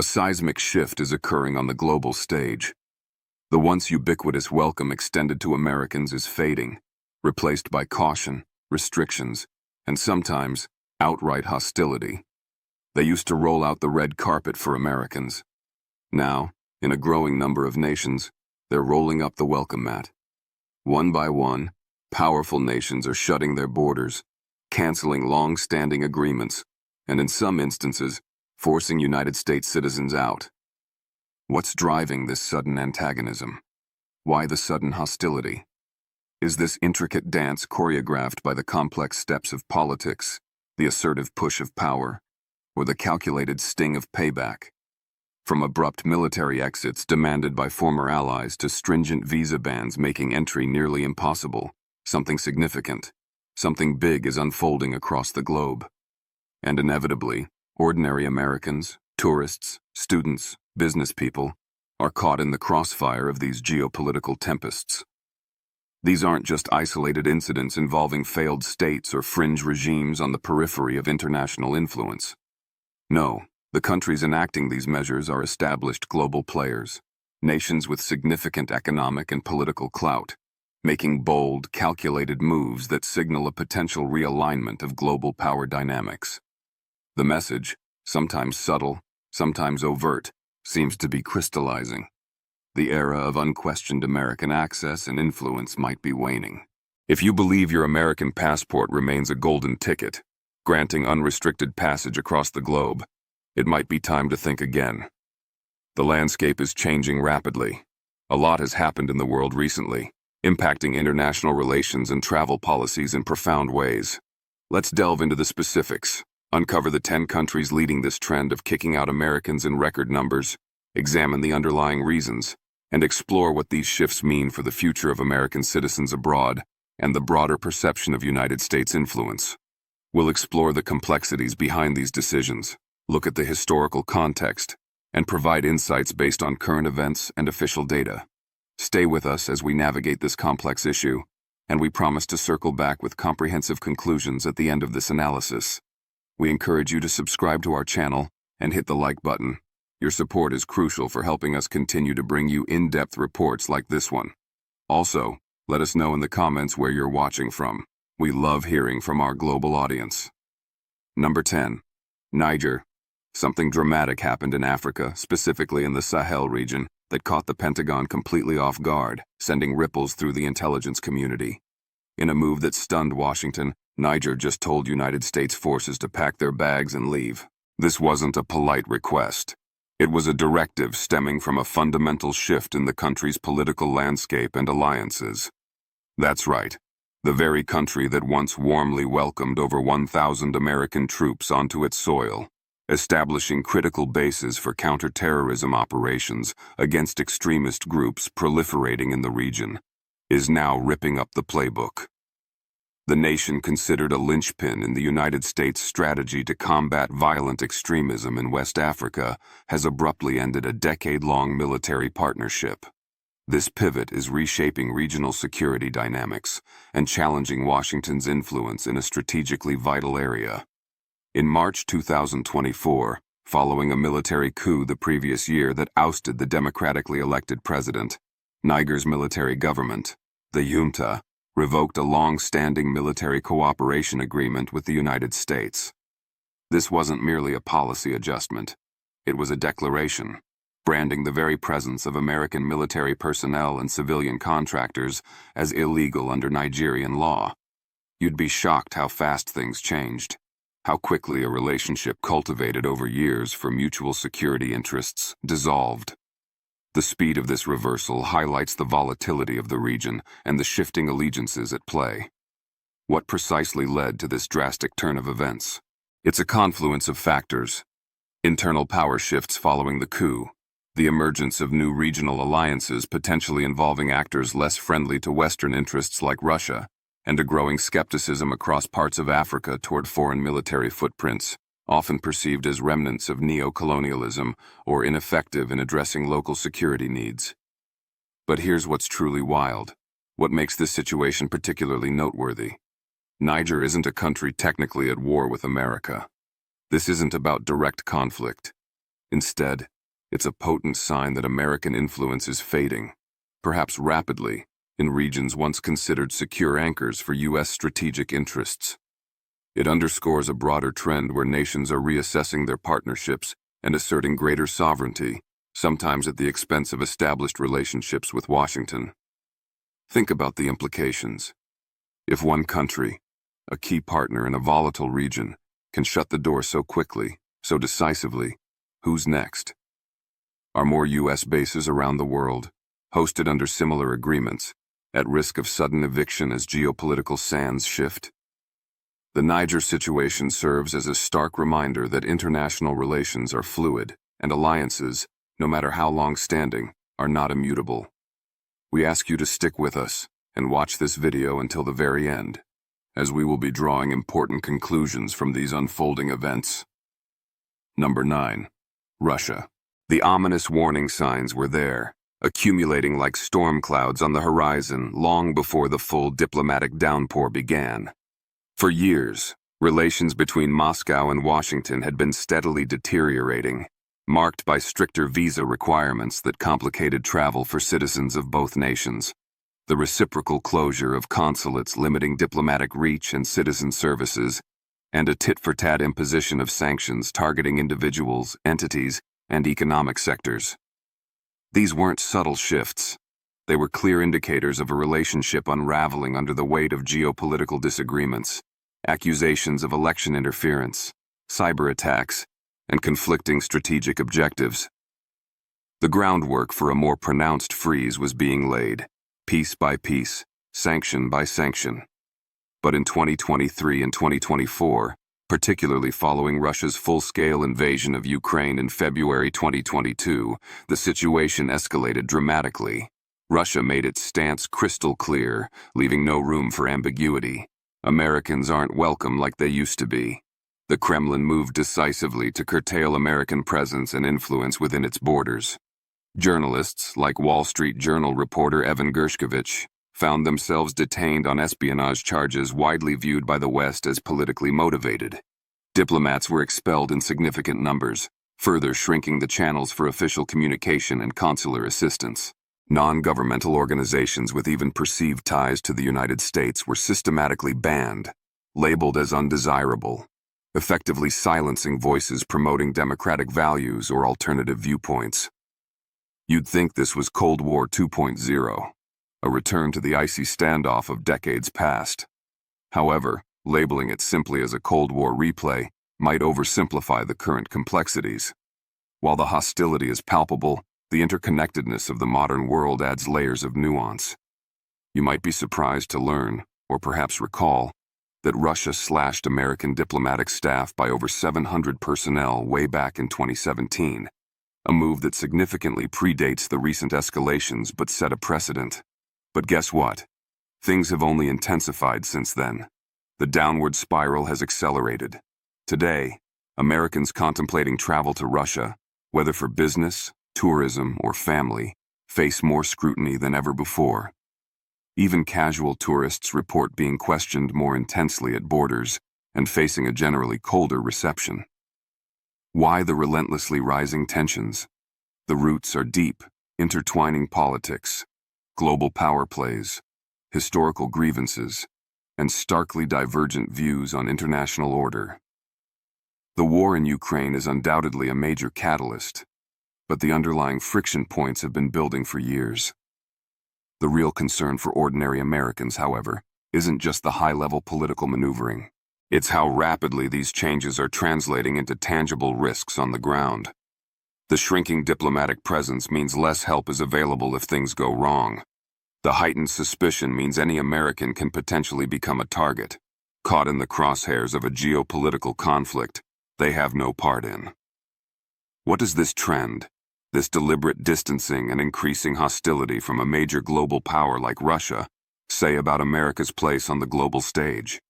A seismic shift is occurring on the global stage. The once ubiquitous welcome extended to Americans is fading, replaced by caution, restrictions, and sometimes outright hostility. They used to roll out the red carpet for Americans. Now, in a growing number of nations, they're rolling up the welcome mat. One by one, powerful nations are shutting their borders, canceling long-standing agreements, and in some instances, forcing United States citizens out. What's driving this sudden antagonism? Why the sudden hostility? Is this intricate dance choreographed by the complex steps of politics, the assertive push of power, or the calculated sting of payback? From abrupt military exits demanded by former allies to stringent visa bans making entry nearly impossible, something significant, something big is unfolding across the globe. And inevitably, ordinary Americans, tourists, students, business people are caught in the crossfire of these geopolitical tempests. These aren't just isolated incidents involving failed states or fringe regimes on the periphery of international influence. No, the countries enacting these measures are established global players, nations with significant economic and political clout, making bold, calculated moves that signal a potential realignment of global power dynamics. The message, sometimes subtle, sometimes overt, seems to be crystallizing. The era of unquestioned American access and influence might be waning. If you believe your American passport remains a golden ticket, granting unrestricted passage across the globe, it might be time to think again. The landscape is changing rapidly. A lot has happened in the world recently, impacting international relations and travel policies in profound ways. Let's delve into the specifics, uncover the 10 countries leading this trend of kicking out Americans in record numbers, examine the underlying reasons, and explore what these shifts mean for the future of American citizens abroad and the broader perception of United States influence. We'll explore the complexities behind these decisions, look at the historical context, and provide insights based on current events and official data. Stay with us as we navigate this complex issue, and we promise to circle back with comprehensive conclusions at the end of this analysis. We encourage you to subscribe to our channel and hit the like button. Your support is crucial for helping us continue to bring you in-depth reports like this one. Also, let us know in the comments where you're watching from. We love hearing from our global audience. Number 10. Niger. Something dramatic happened in Africa, specifically in the Sahel region, that caught the Pentagon completely off guard, sending ripples through the intelligence community. In a move that stunned Washington, Niger just told United States forces to pack their bags and leave. This wasn't a polite request. It was a directive stemming from a fundamental shift in the country's political landscape and alliances. That's right. The very country that once warmly welcomed over 1,000 American troops onto its soil, establishing critical bases for counterterrorism operations against extremist groups proliferating in the region, is now ripping up the playbook. The nation considered a linchpin in the United States' strategy to combat violent extremism in West Africa has abruptly ended a decade-long military partnership. This pivot is reshaping regional security dynamics and challenging Washington's influence in a strategically vital area. In March 2024, following a military coup the previous year that ousted the democratically elected president, Niger's military government, the junta, revoked a long-standing military cooperation agreement with the United States. This wasn't merely a policy adjustment. It was a declaration, branding the very presence of American military personnel and civilian contractors as illegal under Nigerian law. You'd be shocked how fast things changed, how quickly a relationship cultivated over years for mutual security interests dissolved. The speed of this reversal highlights the volatility of the region and the shifting allegiances at play. What precisely led to this drastic turn of events? It's a confluence of factors. Internal power shifts following the coup, the emergence of new regional alliances potentially involving actors less friendly to Western interests like Russia, and a growing skepticism across parts of Africa toward foreign military footprints, often perceived as remnants of neo-colonialism or ineffective in addressing local security needs. But here's what's truly wild. What makes this situation particularly noteworthy? Niger isn't a country technically at war with America. This isn't about direct conflict. Instead, it's a potent sign that American influence is fading, perhaps rapidly, in regions once considered secure anchors for U.S. strategic interests. It underscores a broader trend where nations are reassessing their partnerships and asserting greater sovereignty, sometimes at the expense of established relationships with Washington. Think about the implications. If one country, a key partner in a volatile region, can shut the door so quickly, so decisively, who's next? Are more U.S. bases around the world, hosted under similar agreements, at risk of sudden eviction as geopolitical sands shift? The Niger situation serves as a stark reminder that international relations are fluid, and alliances, no matter how long-standing, are not immutable. We ask you to stick with us and watch this video until the very end, as we will be drawing important conclusions from these unfolding events. Number 9. Russia. The ominous warning signs were there, accumulating like storm clouds on the horizon long before the full diplomatic downpour began. For years, relations between Moscow and Washington had been steadily deteriorating, marked by stricter visa requirements that complicated travel for citizens of both nations, the reciprocal closure of consulates limiting diplomatic reach and citizen services, and a tit-for-tat imposition of sanctions targeting individuals, entities, and economic sectors. These weren't subtle shifts. They were clear indicators of a relationship unraveling under the weight of geopolitical disagreements, accusations of election interference, cyber attacks, and conflicting strategic objectives. The groundwork for a more pronounced freeze was being laid, piece by piece, sanction by sanction. But in 2023 and 2024, particularly following Russia's full-scale invasion of Ukraine in February 2022, the situation escalated dramatically. Russia made its stance crystal clear, leaving no room for ambiguity. Americans aren't welcome like they used to be. The Kremlin moved decisively to curtail American presence and influence within its borders. Journalists, like Wall Street Journal reporter Evan Gershkovich, found themselves detained on espionage charges widely viewed by the West as politically motivated. Diplomats were expelled in significant numbers, further shrinking the channels for official communication and consular assistance. Non-governmental organizations with even perceived ties to the United States were systematically banned, labeled as undesirable, effectively silencing voices promoting democratic values or alternative viewpoints. You'd think this was Cold War 2.0. A return to the icy standoff of decades past. However, labeling it simply as a Cold War replay might oversimplify the current complexities. While the hostility is palpable, the interconnectedness of the modern world adds layers of nuance. You might be surprised to learn, or perhaps recall, that Russia slashed American diplomatic staff by over 700 personnel way back in 2017, a move that significantly predates the recent escalations but set a precedent. But guess what? Things have only intensified since then. The downward spiral has accelerated. Today, Americans contemplating travel to Russia, whether for business, tourism, or family, face more scrutiny than ever before. Even casual tourists report being questioned more intensely at borders and facing a generally colder reception. Why the relentlessly rising tensions? The roots are deep, intertwining politics, global power plays, historical grievances, and starkly divergent views on international order. The war in Ukraine is undoubtedly a major catalyst, but the underlying friction points have been building for years. The real concern for ordinary Americans, however, isn't just the high-level political maneuvering. It's how rapidly these changes are translating into tangible risks on the ground. The shrinking diplomatic presence means less help is available if things go wrong. The heightened suspicion means any American can potentially become a target, caught in the crosshairs of a geopolitical conflict they have no part in. What does this trend, this deliberate distancing and increasing hostility from a major global power like Russia, say about America's place on the global stage?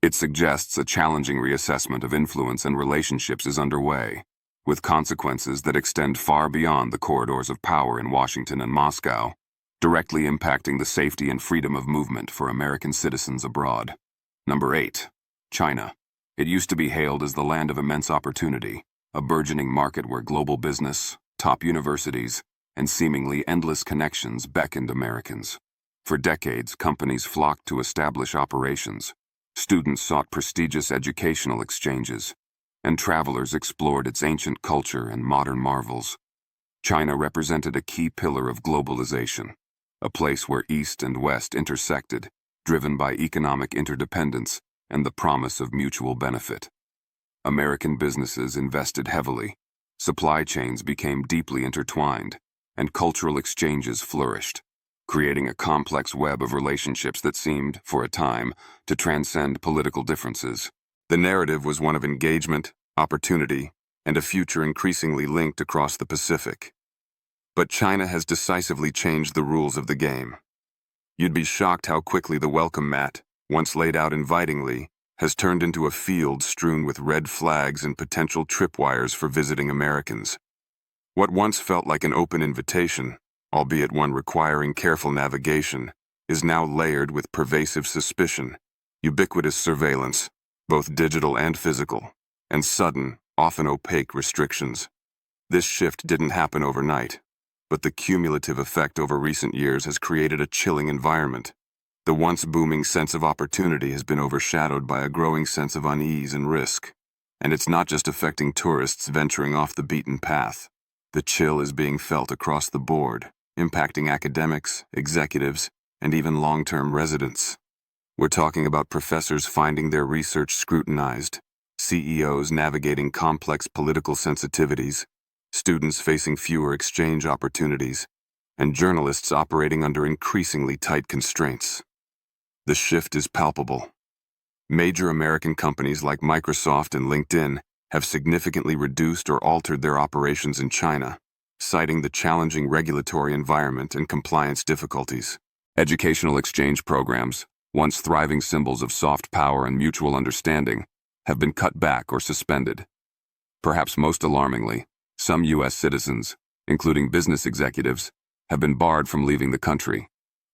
It suggests a challenging reassessment of influence and relationships is underway, with consequences that extend far beyond the corridors of power in Washington and Moscow, directly impacting the safety and freedom of movement for American citizens abroad. Number 8. China. It used to be hailed as the land of immense opportunity, a burgeoning market where global business, top universities, and seemingly endless connections beckoned Americans. For decades, companies flocked to establish operations. Students sought prestigious educational exchanges, and travelers explored its ancient culture and modern marvels. China represented a key pillar of globalization, a place where East and West intersected, driven by economic interdependence and the promise of mutual benefit. American businesses invested heavily, supply chains became deeply intertwined, and cultural exchanges flourished, creating a complex web of relationships that seemed, for a time, to transcend political differences. The narrative was one of engagement, opportunity, and a future increasingly linked across the Pacific. But China has decisively changed the rules of the game. You'd be shocked how quickly the welcome mat, once laid out invitingly, has turned into a field strewn with red flags and potential tripwires for visiting Americans. What once felt like an open invitation, albeit one requiring careful navigation, is now layered with pervasive suspicion, ubiquitous surveillance, both digital and physical, and sudden, often opaque restrictions. This shift didn't happen overnight, but the cumulative effect over recent years has created a chilling environment. The once booming sense of opportunity has been overshadowed by a growing sense of unease and risk. And it's not just affecting tourists venturing off the beaten path. The chill is being felt across the board, impacting academics, executives, and even long-term residents. We're talking about professors finding their research scrutinized, CEOs navigating complex political sensitivities, students facing fewer exchange opportunities, and journalists operating under increasingly tight constraints. The shift is palpable. Major American companies like Microsoft and LinkedIn have significantly reduced or altered their operations in China, citing the challenging regulatory environment and compliance difficulties. Educational exchange programs, once thriving symbols of soft power and mutual understanding, have been cut back or suspended. Perhaps most alarmingly, some U.S. citizens, including business executives, have been barred from leaving the country,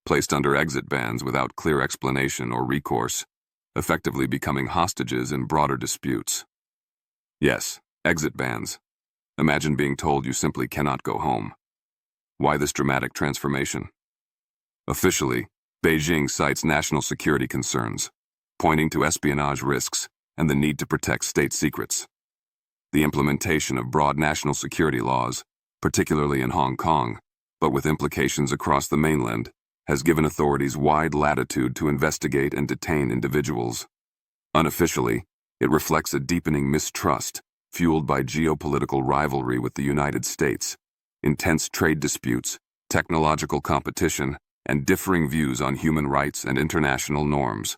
placed under exit bans without clear explanation or recourse, effectively becoming hostages in broader disputes. Yes, exit bans. Imagine being told you simply cannot go home. Why this dramatic transformation? Officially, Beijing cites national security concerns, pointing to espionage risks and the need to protect state secrets. The implementation of broad national security laws, particularly in Hong Kong, but with implications across the mainland, has given authorities wide latitude to investigate and detain individuals. Unofficially, it reflects a deepening mistrust, fueled by geopolitical rivalry with the United States, intense trade disputes, technological competition, and differing views on human rights and international norms.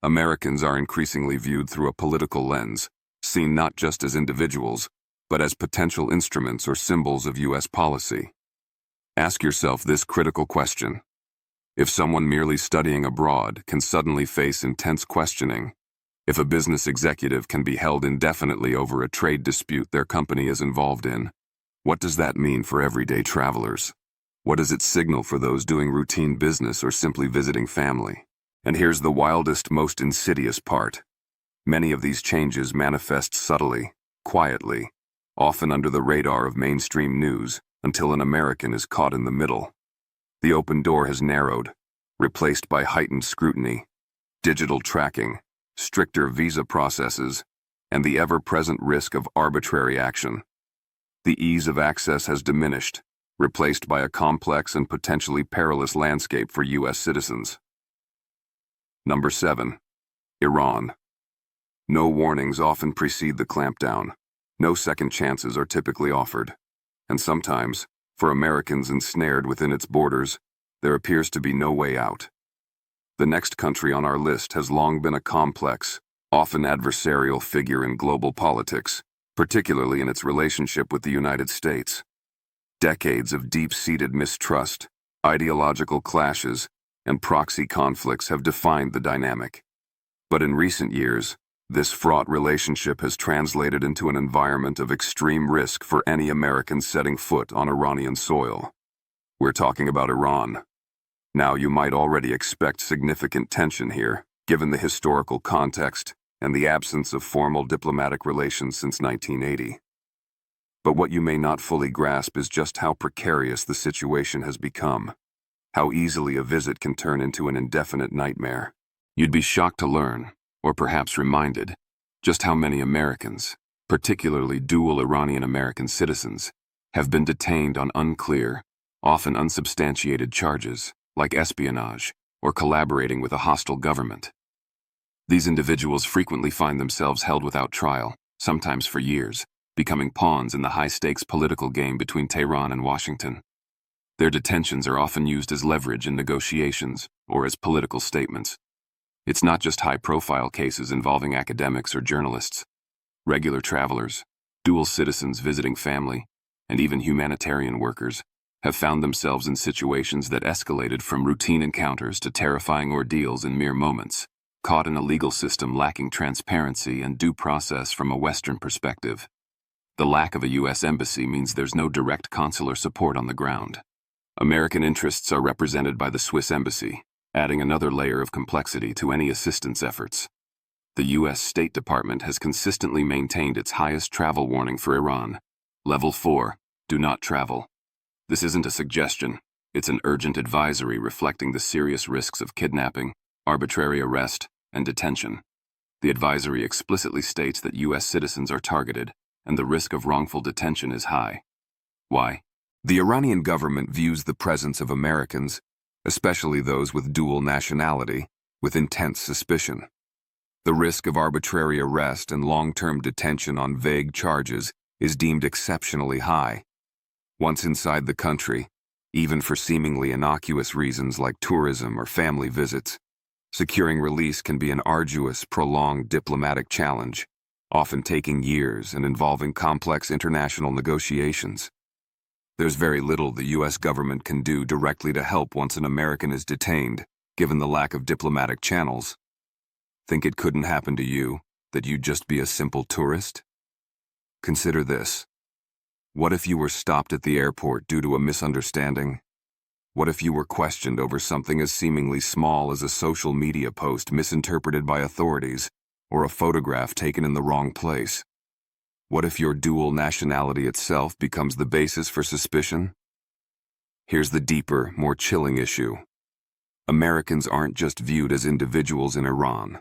Americans are increasingly viewed through a political lens, seen not just as individuals, but as potential instruments or symbols of U.S. policy. Ask yourself this critical question. If someone merely studying abroad can suddenly face intense questioning, if a business executive can be held indefinitely over a trade dispute their company is involved in, what does that mean for everyday travelers? What does it signal for those doing routine business or simply visiting family? And here's the wildest, most insidious part. Many of these changes manifest subtly, quietly, often under the radar of mainstream news, until an American is caught in the middle. The open door has narrowed, replaced by heightened scrutiny, digital tracking, stricter visa processes, and the ever-present risk of arbitrary action. The ease of access has diminished, replaced by a complex and potentially perilous landscape for U.S. citizens. Number 7. Iran. No warnings often precede the clampdown. No second chances are typically offered. And sometimes, for Americans ensnared within its borders, there appears to be no way out. The next country on our list has long been a complex, often adversarial figure in global politics, particularly in its relationship with the United States. Decades of deep-seated mistrust, ideological clashes, and proxy conflicts have defined the dynamic. But in recent years, this fraught relationship has translated into an environment of extreme risk for any American setting foot on Iranian soil. We're talking about Iran. Now, you might already expect significant tension here, given the historical context and the absence of formal diplomatic relations since 1980. But what you may not fully grasp is just how precarious the situation has become, how easily a visit can turn into an indefinite nightmare. You'd be shocked to learn, or perhaps reminded, just how many Americans, particularly dual Iranian-American citizens, have been detained on unclear, often unsubstantiated charges, like espionage or collaborating with a hostile government. These individuals frequently find themselves held without trial, sometimes for years, becoming pawns in the high-stakes political game between Tehran and Washington. Their detentions are often used as leverage in negotiations or as political statements. It's not just high-profile cases involving academics or journalists. Regular travelers, dual citizens visiting family, and even humanitarian workers have found themselves in situations that escalated from routine encounters to terrifying ordeals in mere moments, caught in a legal system lacking transparency and due process from a Western perspective. The lack of a U.S. embassy means there's no direct consular support on the ground. American interests are represented by the Swiss embassy, adding another layer of complexity to any assistance efforts. The U.S. State Department has consistently maintained its highest travel warning for Iran. Level 4, do not travel. This isn't a suggestion, it's an urgent advisory reflecting the serious risks of kidnapping, arbitrary arrest, and detention. The advisory explicitly states that U.S. citizens are targeted, and the risk of wrongful detention is high. Why? The Iranian government views the presence of Americans, especially those with dual nationality, with intense suspicion. The risk of arbitrary arrest and long-term detention on vague charges is deemed exceptionally high. Once inside the country, even for seemingly innocuous reasons like tourism or family visits, securing release can be an arduous, prolonged diplomatic challenge, often taking years and involving complex international negotiations. There's very little the U.S. government can do directly to help once an American is detained, given the lack of diplomatic channels. Think it couldn't happen to you, that you'd just be a simple tourist? Consider this. What if you were stopped at the airport due to a misunderstanding? What if you were questioned over something as seemingly small as a social media post misinterpreted by authorities, or a photograph taken in the wrong place? What if your dual nationality itself becomes the basis for suspicion? Here's the deeper, more chilling issue. Americans aren't just viewed as individuals in Iran.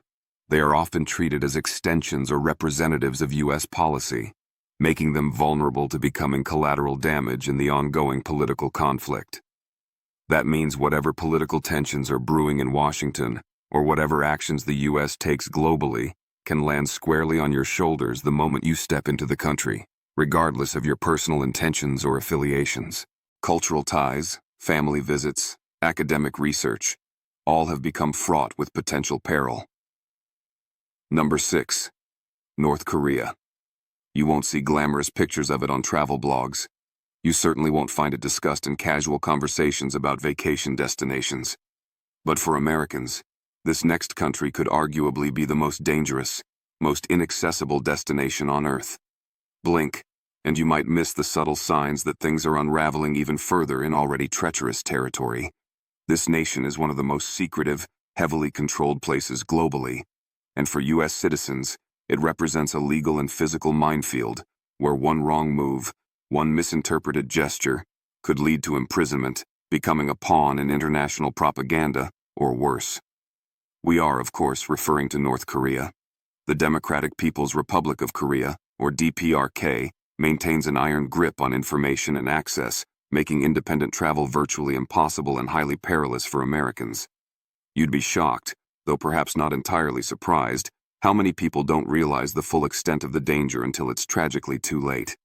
They are often treated as extensions or representatives of U.S. policy, making them vulnerable to becoming collateral damage in the ongoing political conflict. That means whatever political tensions are brewing in Washington, or whatever actions the U.S. takes globally, can land squarely on your shoulders the moment you step into the country, regardless of your personal intentions or affiliations. Cultural ties, family visits, academic research, all have become fraught with potential peril. Number 6. North Korea. You won't see glamorous pictures of it on travel blogs. You certainly won't find it discussed in casual conversations about vacation destinations. But for Americans, this next country could arguably be the most dangerous, most inaccessible destination on Earth. Blink, and you might miss the subtle signs that things are unraveling even further in already treacherous territory. This nation is one of the most secretive, heavily controlled places globally, and for U.S. citizens, it represents a legal and physical minefield where one wrong move, one misinterpreted gesture, could lead to imprisonment, becoming a pawn in international propaganda, or worse. We are, of course, referring to North Korea. The Democratic People's Republic of Korea, or DPRK, maintains an iron grip on information and access, making independent travel virtually impossible and highly perilous for Americans. You'd be shocked, though perhaps not entirely surprised, how many people don't realize the full extent of the danger until it's tragically too late.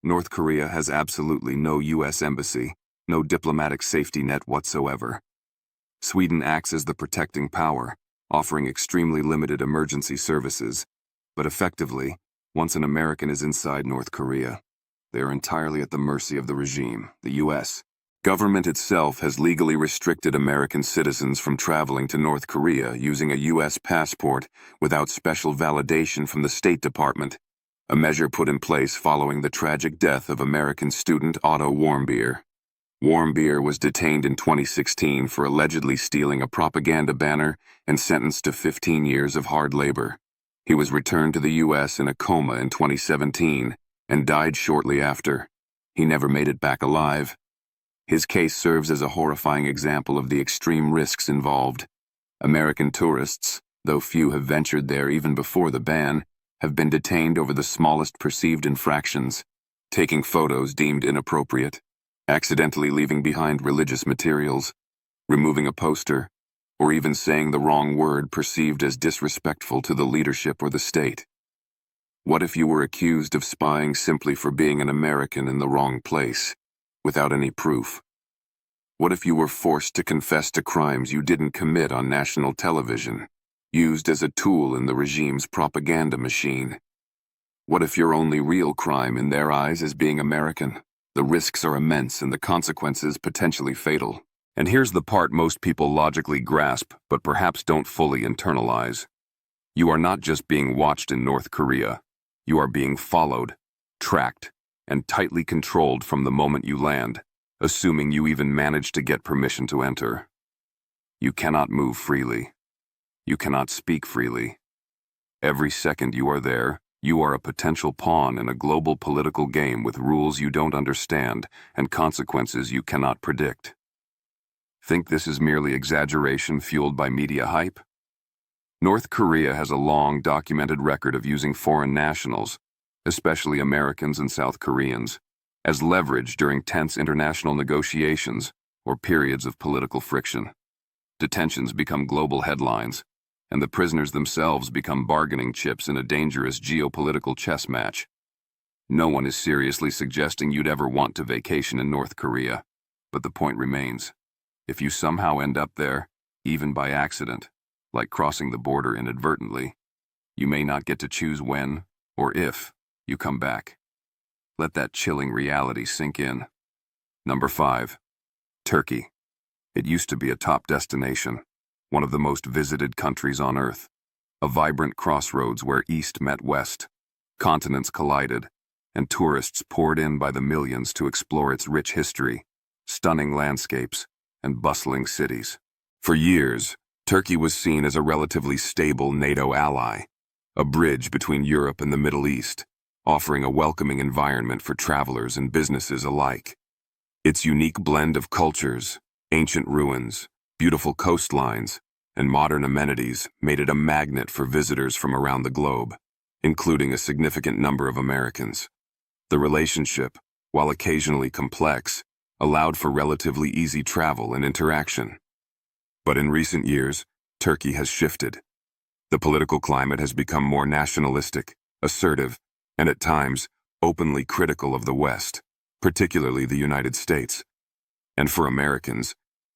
North Korea has absolutely no U.S. embassy, no diplomatic safety net whatsoever. Sweden acts as the protecting power, offering extremely limited emergency services, but effectively, once an American is inside North Korea, they are entirely at the mercy of the regime, the U.S. Government itself has legally restricted American citizens from traveling to North Korea using a U.S. passport without special validation from the State Department, a measure put in place following the tragic death of American student Otto Warmbier. Warmbier was detained in 2016 for allegedly stealing a propaganda banner and sentenced to 15 years of hard labor. He was returned to the U.S. in a coma in 2017, and died shortly after. He never made it back alive. His case serves as a horrifying example of the extreme risks involved. American tourists, though few have ventured there even before the ban, have been detained over the smallest perceived infractions, taking photos deemed inappropriate, accidentally leaving behind religious materials, removing a poster, or even saying the wrong word perceived as disrespectful to the leadership or the state. What if you were accused of spying simply for being an American in the wrong place, without any proof? What if you were forced to confess to crimes you didn't commit on national television, used as a tool in the regime's propaganda machine? What if your only real crime in their eyes is being American? The risks are immense and the consequences potentially fatal. And here's the part most people logically grasp, but perhaps don't fully internalize. You are not just being watched in North Korea. You are being followed, tracked, and tightly controlled from the moment you land, assuming you even manage to get permission to enter. You cannot move freely. You cannot speak freely. Every second you are there, you are a potential pawn in a global political game with rules you don't understand and consequences you cannot predict. Think this is merely exaggeration fueled by media hype? North Korea has a long, documented record of using foreign nationals, especially Americans and South Koreans, as leverage during tense international negotiations or periods of political friction. Detentions become global headlines, and the prisoners themselves become bargaining chips in a dangerous geopolitical chess match. No one is seriously suggesting you'd ever want to vacation in North Korea, but the point remains. If you somehow end up there, even by accident, like crossing the border inadvertently, you may not get to choose when, or if, you come back. Let that chilling reality sink in. Number 5. Turkey. It used to be a top destination, one of the most visited countries on Earth, a vibrant crossroads where East met West, continents collided, and tourists poured in by the millions to explore its rich history, stunning landscapes, and bustling cities. For years, Turkey was seen as a relatively stable NATO ally, a bridge between Europe and the Middle East, offering a welcoming environment for travelers and businesses alike. Its unique blend of cultures, ancient ruins, beautiful coastlines, and modern amenities made it a magnet for visitors from around the globe, including a significant number of Americans. The relationship, while occasionally complex, allowed for relatively easy travel and interaction. But in recent years, Turkey has shifted. The political climate has become more nationalistic, assertive, and at times, openly critical of the West, particularly the United States. And for Americans,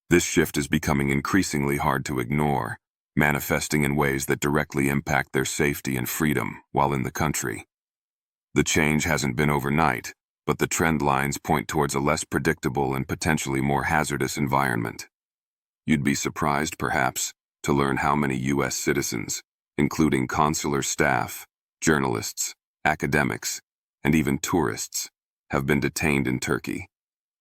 this shift is becoming increasingly hard to ignore, manifesting in ways that directly impact their safety and freedom while in the country. The change hasn't been overnight, but the trend lines point towards a less predictable and potentially more hazardous environment. You'd be surprised, perhaps, to learn how many U.S. citizens, including consular staff, journalists, academics, and even tourists, have been detained in Turkey,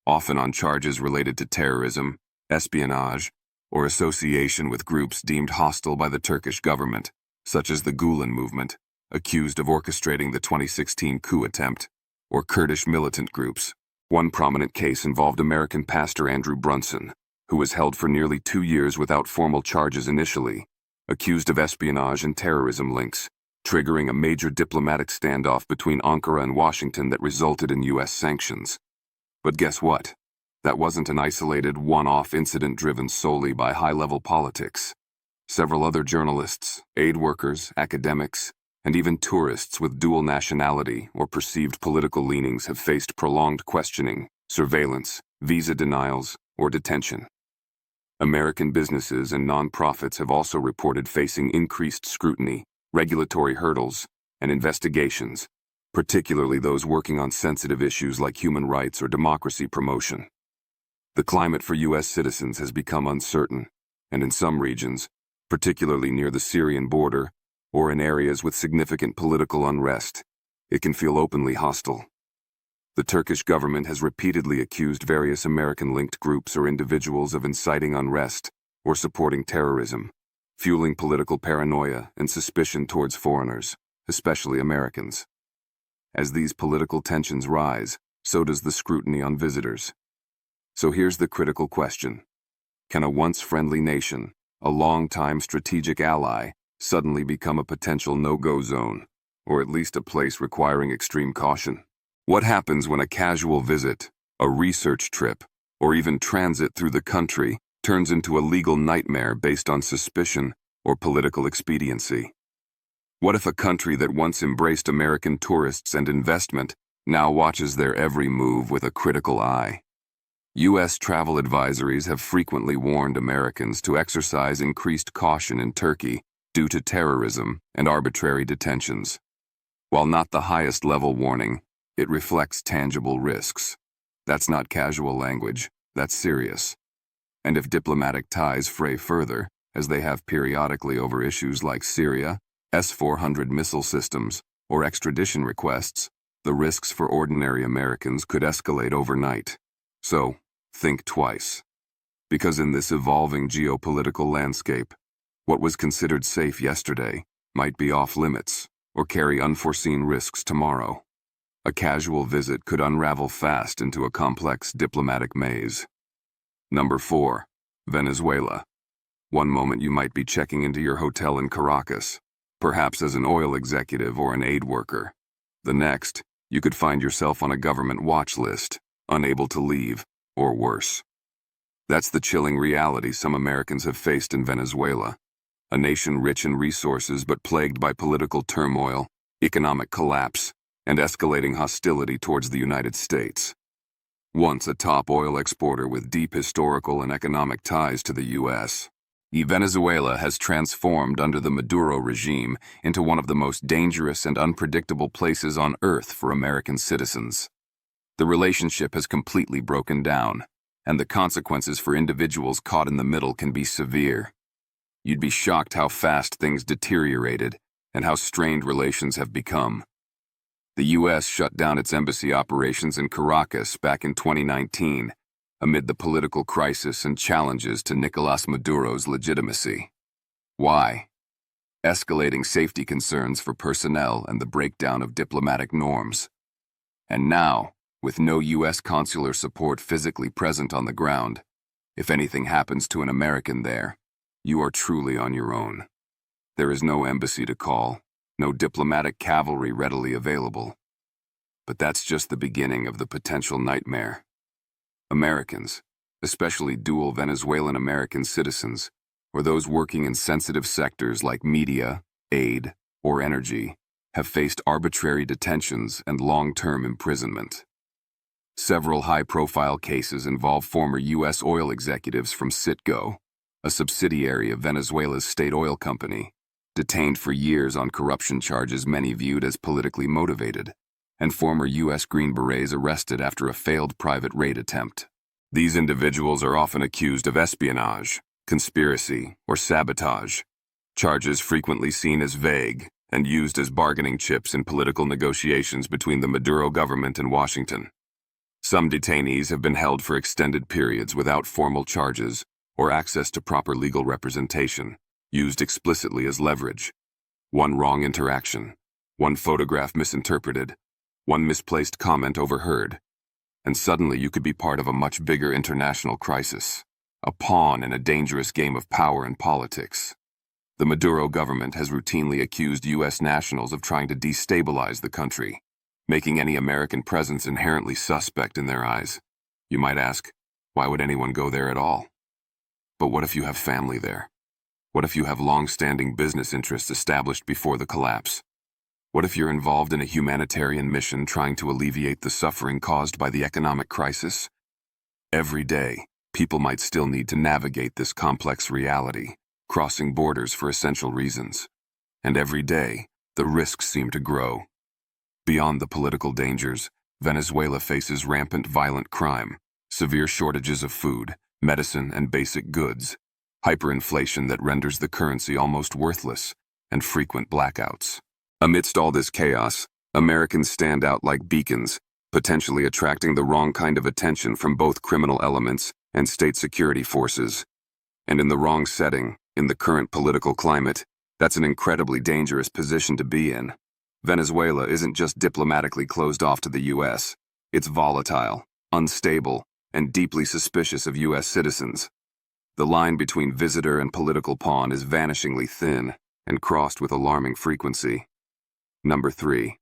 often on charges related to terrorism, espionage, or association with groups deemed hostile by the Turkish government, such as the Gulen movement, accused of orchestrating the 2016 coup attempt, or Kurdish militant groups. One prominent case involved American pastor Andrew Brunson, who was held for nearly 2 years without formal charges initially, accused of espionage and terrorism links, triggering a major diplomatic standoff between Ankara and Washington that resulted in U.S. sanctions. But guess what? That wasn't an isolated, one-off incident driven solely by high-level politics. Several other journalists, aid workers, academics, and even tourists with dual nationality or perceived political leanings have faced prolonged questioning, surveillance, visa denials, or detention. American businesses and nonprofits have also reported facing increased scrutiny, regulatory hurdles, and investigations, particularly those working on sensitive issues like human rights or democracy promotion. The climate for U.S. citizens has become uncertain, and in some regions, particularly near the Syrian border or in areas with significant political unrest, it can feel openly hostile. The Turkish government has repeatedly accused various American-linked groups or individuals of inciting unrest or supporting terrorism, fueling political paranoia and suspicion towards foreigners, especially Americans. As these political tensions rise, so does the scrutiny on visitors. So here's the critical question. Can a once friendly nation, a long-time strategic ally, suddenly become a potential no-go zone, or at least a place requiring extreme caution? What happens when a casual visit, a research trip, or even transit through the country turns into a legal nightmare based on suspicion or political expediency? What if a country that once embraced American tourists and investment now watches their every move with a critical eye? U.S. travel advisories have frequently warned Americans to exercise increased caution in Turkey due to terrorism and arbitrary detentions. While not the highest level warning, it reflects tangible risks. That's not casual language, that's serious. And if diplomatic ties fray further, as they have periodically over issues like Syria, S-400 missile systems, or extradition requests, the risks for ordinary Americans could escalate overnight. So, think twice. Because in this evolving geopolitical landscape, what was considered safe yesterday might be off limits or carry unforeseen risks tomorrow. A casual visit could unravel fast into a complex diplomatic maze. Number 4. Venezuela. One moment you might be checking into your hotel in Caracas, perhaps as an oil executive or an aid worker. The next, you could find yourself on a government watch list, unable to leave, or worse. That's the chilling reality some Americans have faced in Venezuela, a nation rich in resources but plagued by political turmoil, economic collapse, and escalating hostility towards the United States. Once a top oil exporter with deep historical and economic ties to the U.S., Venezuela has transformed under the Maduro regime into one of the most dangerous and unpredictable places on earth for American citizens. The relationship has completely broken down, and the consequences for individuals caught in the middle can be severe. You'd be shocked how fast things deteriorated and how strained relations have become. The U.S. shut down its embassy operations in Caracas back in 2019, amid the political crisis and challenges to Nicolás Maduro's legitimacy. Why? Escalating safety concerns for personnel and the breakdown of diplomatic norms. And now, with no U.S. consular support physically present on the ground, if anything happens to an American there, you are truly on your own. There is no embassy to call, no diplomatic cavalry readily available. But that's just the beginning of the potential nightmare. Americans, especially dual Venezuelan-American citizens, or those working in sensitive sectors like media, aid, or energy, have faced arbitrary detentions and long-term imprisonment. Several high-profile cases involve former U.S. oil executives from Citgo, a subsidiary of Venezuela's state oil company, detained for years on corruption charges many viewed as politically motivated, and former U.S. Green Berets arrested after a failed private raid attempt. These individuals are often accused of espionage, conspiracy, or sabotage, charges frequently seen as vague and used as bargaining chips in political negotiations between the Maduro government and Washington. Some detainees have been held for extended periods without formal charges or access to proper legal representation, used explicitly as leverage. One wrong interaction, one photograph misinterpreted, one misplaced comment overheard, and suddenly you could be part of a much bigger international crisis, a pawn in a dangerous game of power and politics. The Maduro government has routinely accused U.S. nationals of trying to destabilize the country, making any American presence inherently suspect in their eyes. You might ask, why would anyone go there at all? But what if you have family there? What if you have long-standing business interests established before the collapse? What if you're involved in a humanitarian mission trying to alleviate the suffering caused by the economic crisis? Every day, people might still need to navigate this complex reality, crossing borders for essential reasons. And every day, the risks seem to grow. Beyond the political dangers, Venezuela faces rampant violent crime, severe shortages of food, medicine, and basic goods, hyperinflation that renders the currency almost worthless, and frequent blackouts. Amidst all this chaos, Americans stand out like beacons, potentially attracting the wrong kind of attention from both criminal elements and state security forces. And in the wrong setting, in the current political climate, that's an incredibly dangerous position to be in. Venezuela isn't just diplomatically closed off to the U.S., it's volatile, unstable, and deeply suspicious of U.S. citizens. The line between visitor and political pawn is vanishingly thin and crossed with alarming frequency. Number 3.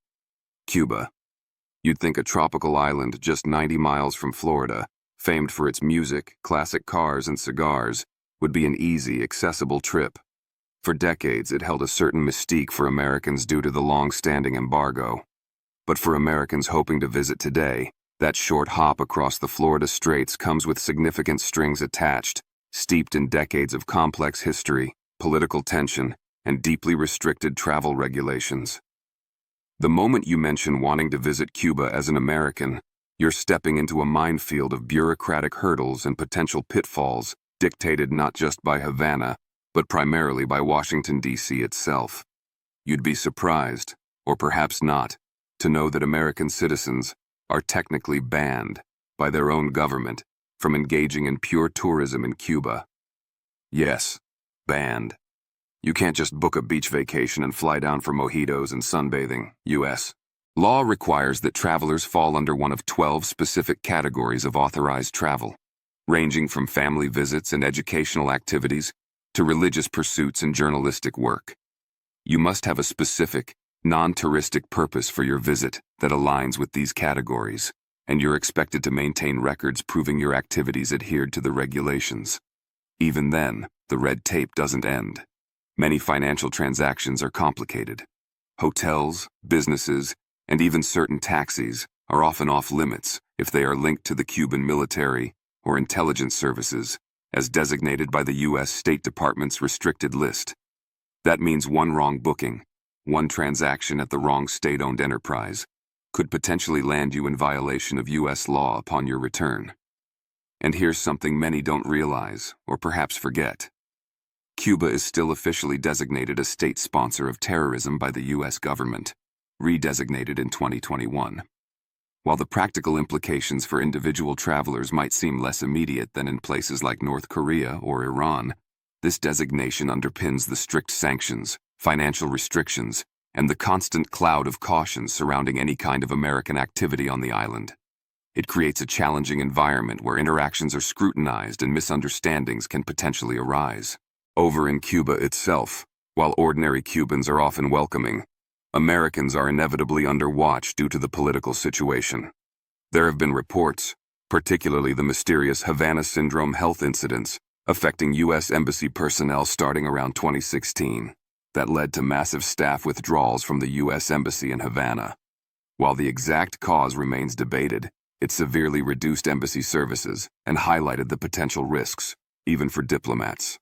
Cuba. You'd think a tropical island just 90 miles from Florida, famed for its music, classic cars, and cigars, would be an easy, accessible trip. For decades, it held a certain mystique for Americans due to the long-standing embargo. But for Americans hoping to visit today, that short hop across the Florida Straits comes with significant strings attached, steeped in decades of complex history, political tension, and deeply restricted travel regulations. The moment you mention wanting to visit Cuba as an American, you're stepping into a minefield of bureaucratic hurdles and potential pitfalls dictated not just by Havana, but primarily by Washington, D.C. itself. You'd be surprised, or perhaps not, to know that American citizens are technically banned by their own government from engaging in pure tourism in Cuba. Yes, banned. You can't just book a beach vacation and fly down for mojitos and sunbathing, U.S. Law requires that travelers fall under one of 12 specific categories of authorized travel, ranging from family visits and educational activities to religious pursuits and journalistic work. You must have a specific, non-touristic purpose for your visit that aligns with these categories, and you're expected to maintain records proving your activities adhered to the regulations. Even then, the red tape doesn't end. Many financial transactions are complicated. Hotels, businesses, and even certain taxis are often off limits if they are linked to the Cuban military or intelligence services, as designated by the U.S. State Department's restricted list. That means one wrong booking, one transaction at the wrong state-owned enterprise, could potentially land you in violation of U.S. law upon your return. And here's something many don't realize, or perhaps forget. Cuba is still officially designated a state sponsor of terrorism by the U.S. government, redesignated in 2021. While the practical implications for individual travelers might seem less immediate than in places like North Korea or Iran, this designation underpins the strict sanctions, financial restrictions, and the constant cloud of caution surrounding any kind of American activity on the island. It creates a challenging environment where interactions are scrutinized and misunderstandings can potentially arise. Over in Cuba itself, while ordinary Cubans are often welcoming, Americans are inevitably under watch due to the political situation. There have been reports, particularly the mysterious Havana Syndrome health incidents, affecting U.S. Embassy personnel starting around 2016, that led to massive staff withdrawals from the U.S. Embassy in Havana. While the exact cause remains debated, it severely reduced embassy services and highlighted the potential risks, even for diplomats.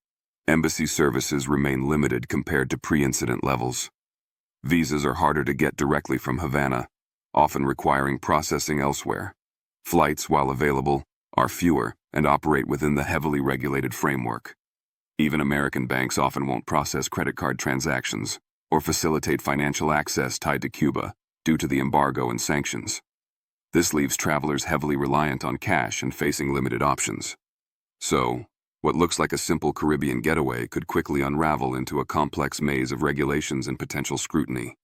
Embassy services remain limited compared to pre-incident levels. Visas are harder to get directly from Havana, often requiring processing elsewhere. Flights, while available, are fewer and operate within the heavily regulated framework. Even American banks often won't process credit card transactions or facilitate financial access tied to Cuba due to the embargo and sanctions. This leaves travelers heavily reliant on cash and facing limited options. So, what looks like a simple Caribbean getaway could quickly unravel into a complex maze of regulations and potential scrutiny.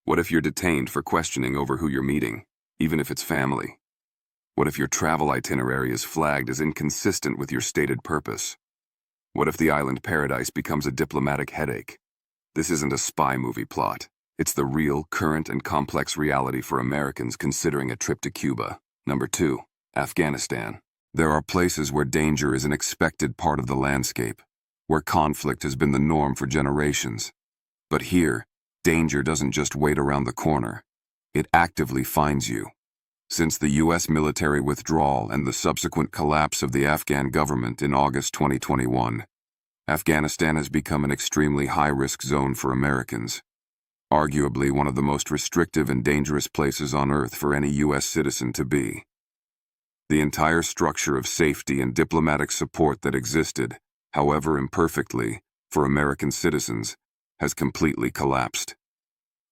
What if you're detained for questioning over who you're meeting, even if it's family? What if your travel itinerary is flagged as inconsistent with your stated purpose? What if the island paradise becomes a diplomatic headache? This isn't a spy movie plot. It's the real, current, and complex reality for Americans considering a trip to Cuba. Number 2, Afghanistan. There are places where danger is an expected part of the landscape, where conflict has been the norm for generations. But here, danger doesn't just wait around the corner. It actively finds you. Since the U.S. military withdrawal and the subsequent collapse of the Afghan government in August 2021, Afghanistan has become an extremely high-risk zone for Americans. Arguably one of the most restrictive and dangerous places on Earth for any U.S. citizen to be. The entire structure of safety and diplomatic support that existed, however imperfectly, for American citizens, has completely collapsed.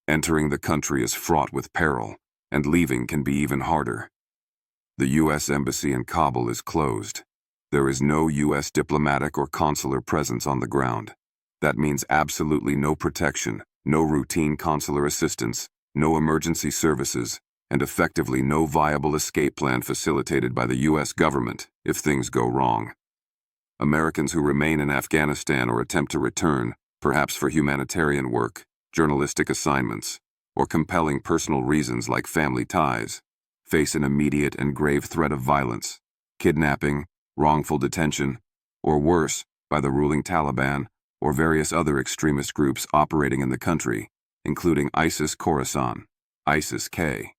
Entering the country is fraught with peril, and leaving can be even harder. The U.S. Embassy in Kabul is closed. There is no U.S. diplomatic or consular presence on the ground. That means absolutely no protection, no routine consular assistance, no emergency services, and effectively no viable escape plan facilitated by the U.S. government if things go wrong. Americans who remain in Afghanistan or attempt to return, perhaps for humanitarian work, journalistic assignments, or compelling personal reasons like family ties, face an immediate and grave threat of violence, kidnapping, wrongful detention, or worse, by the ruling Taliban or various other extremist groups operating in the country, including ISIS Khorasan, ISIS-K.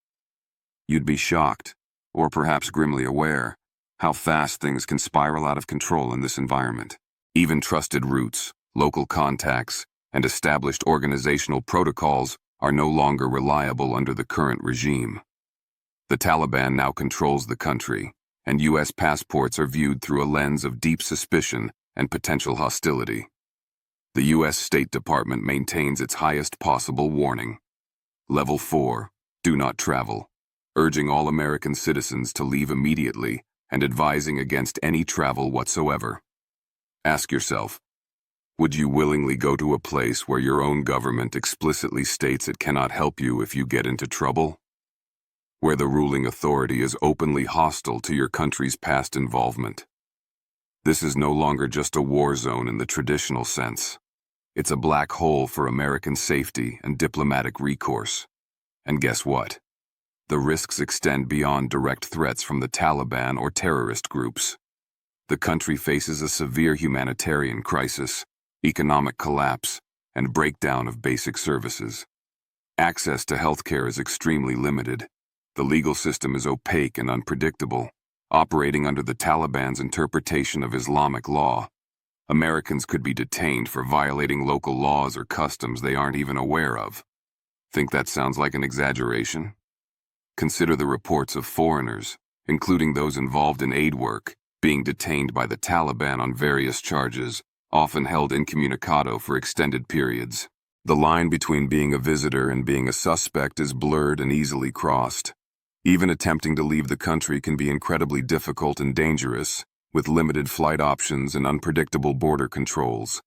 You'd be shocked, or perhaps grimly aware, how fast things can spiral out of control in this environment. Even trusted routes, local contacts, and established organizational protocols are no longer reliable under the current regime. The Taliban now controls the country, and U.S. passports are viewed through a lens of deep suspicion and potential hostility. The U.S. State Department maintains its highest possible warning. Level 4, do not travel, urging all American citizens to leave immediately and advising against any travel whatsoever. Ask yourself, would you willingly go to a place where your own government explicitly states it cannot help you if you get into trouble? Where the ruling authority is openly hostile to your country's past involvement? This is no longer just a war zone in the traditional sense. It's a black hole for American safety and diplomatic recourse. And guess what? The risks extend beyond direct threats from the Taliban or terrorist groups. The country faces a severe humanitarian crisis, economic collapse, and breakdown of basic services. Access to healthcare is extremely limited. The legal system is opaque and unpredictable, operating under the Taliban's interpretation of Islamic law. Americans could be detained for violating local laws or customs they aren't even aware of. Think that sounds like an exaggeration? Consider the reports of foreigners, including those involved in aid work, being detained by the Taliban on various charges, often held incommunicado for extended periods. The line between being a visitor and being a suspect is blurred and easily crossed. Even attempting to leave the country can be incredibly difficult and dangerous, with limited flight options and unpredictable border controls.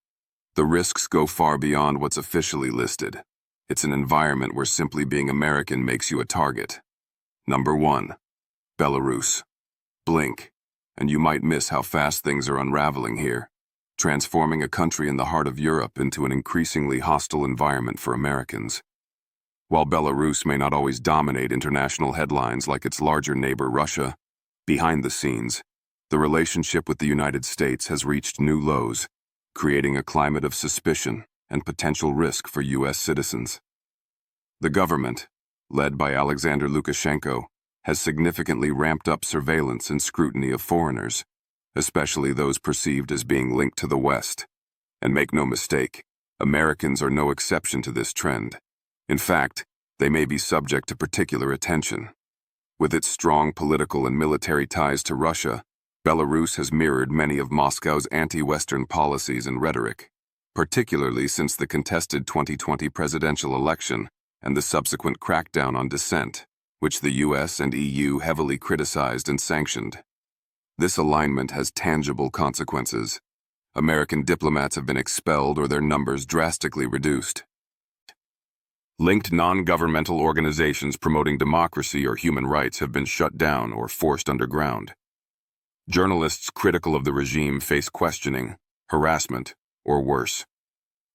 The risks go far beyond what's officially listed. It's an environment where simply being American makes you a target. Number 1. Belarus. Blink, and you might miss how fast things are unraveling here, transforming a country in the heart of Europe into an increasingly hostile environment for Americans. While Belarus may not always dominate international headlines like its larger neighbor Russia, behind the scenes, the relationship with the United States has reached new lows, creating a climate of suspicion and potential risk for U.S. citizens. The government, led by Alexander Lukashenko, has significantly ramped up surveillance and scrutiny of foreigners, especially those perceived as being linked to the West. And make no mistake, Americans are no exception to this trend. In fact, they may be subject to particular attention. With its strong political and military ties to Russia, Belarus has mirrored many of Moscow's anti-Western policies and rhetoric, particularly since the contested 2020 presidential election and the subsequent crackdown on dissent, which the US and EU heavily criticized and sanctioned. This alignment has tangible consequences. American diplomats have been expelled or their numbers drastically reduced. Linked non-governmental organizations promoting democracy or human rights have been shut down or forced underground. Journalists critical of the regime face questioning, harassment, or worse.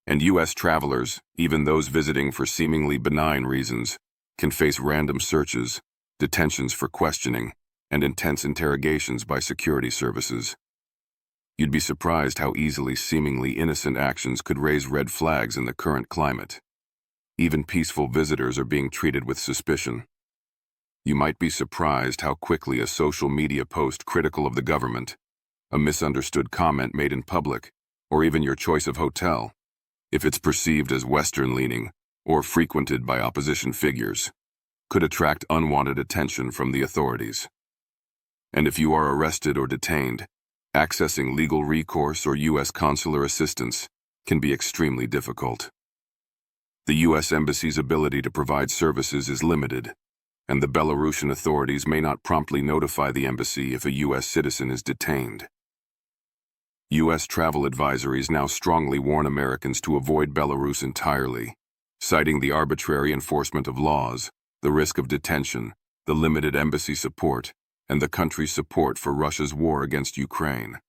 And U.S. travelers, even those visiting for seemingly benign reasons, can face random searches, detentions for questioning, and intense interrogations by security services. You'd be surprised how easily seemingly innocent actions could raise red flags in the current climate. Even peaceful visitors are being treated with suspicion. You might be surprised how quickly a social media post critical of the government, a misunderstood comment made in public, or even your choice of hotel, if it's perceived as Western-leaning or frequented by opposition figures, could attract unwanted attention from the authorities. And if you are arrested or detained, accessing legal recourse or U.S. consular assistance can be extremely difficult. The U.S. Embassy's ability to provide services is limited, and the Belarusian authorities may not promptly notify the embassy if a U.S. citizen is detained. U.S. travel advisories now strongly warn Americans to avoid Belarus entirely, citing the arbitrary enforcement of laws, the risk of detention, the limited embassy support, and the country's support for Russia's war against Ukraine.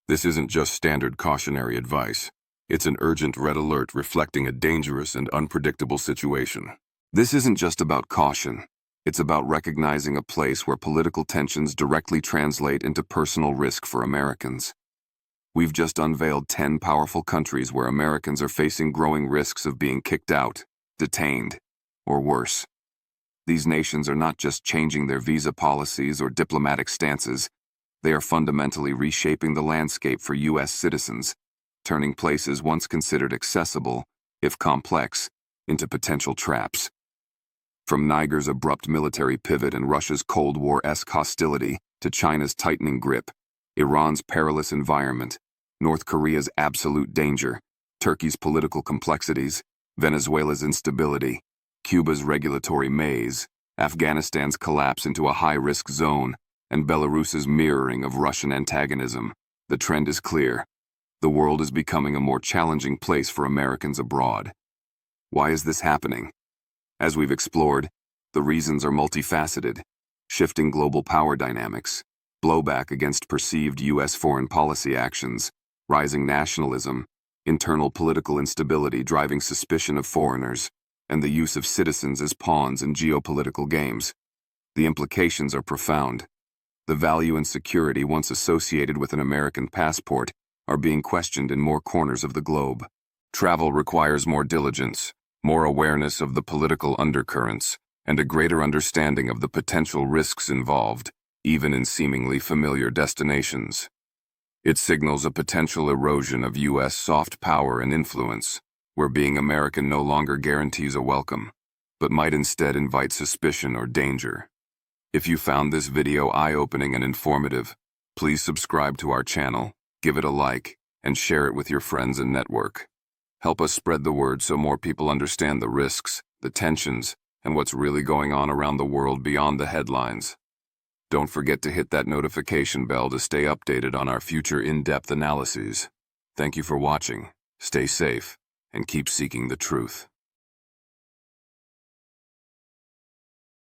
This isn't just standard cautionary advice. It's an urgent red alert reflecting a dangerous and unpredictable situation. This isn't just about caution. It's about recognizing a place where political tensions directly translate into personal risk for Americans. We've just unveiled 10 powerful countries where Americans are facing growing risks of being kicked out, detained, or worse. These nations are not just changing their visa policies or diplomatic stances. They are fundamentally reshaping the landscape for U.S. citizens, turning places once considered accessible, if complex, into potential traps. From Niger's abrupt military pivot and Russia's Cold War-esque hostility to China's tightening grip, Iran's perilous environment, North Korea's absolute danger, Turkey's political complexities, Venezuela's instability, Cuba's regulatory maze, Afghanistan's collapse into a high-risk zone, and Belarus's mirroring of Russian antagonism, the trend is clear. The world is becoming a more challenging place for Americans abroad. Why is this happening? As we've explored, the reasons are multifaceted: shifting global power dynamics, blowback against perceived U.S. foreign policy actions, rising nationalism, internal political instability driving suspicion of foreigners, and the use of citizens as pawns in geopolitical games. The implications are profound. The value and security once associated with an American passport are being questioned in more corners of the globe. Travel requires more diligence, more awareness of the political undercurrents, and a greater understanding of the potential risks involved, even in seemingly familiar destinations. It signals a potential erosion of U.S. soft power and influence, where being American no longer guarantees a welcome, but might instead invite suspicion or danger. If you found this video eye-opening and informative, please subscribe to our channel, give it a like, and share it with your friends and network. Help us spread the word so more people understand the risks, the tensions, and what's really going on around the world beyond the headlines. Don't forget to hit that notification bell to stay updated on our future in-depth analyses. Thank you for watching, stay safe, and keep seeking the truth.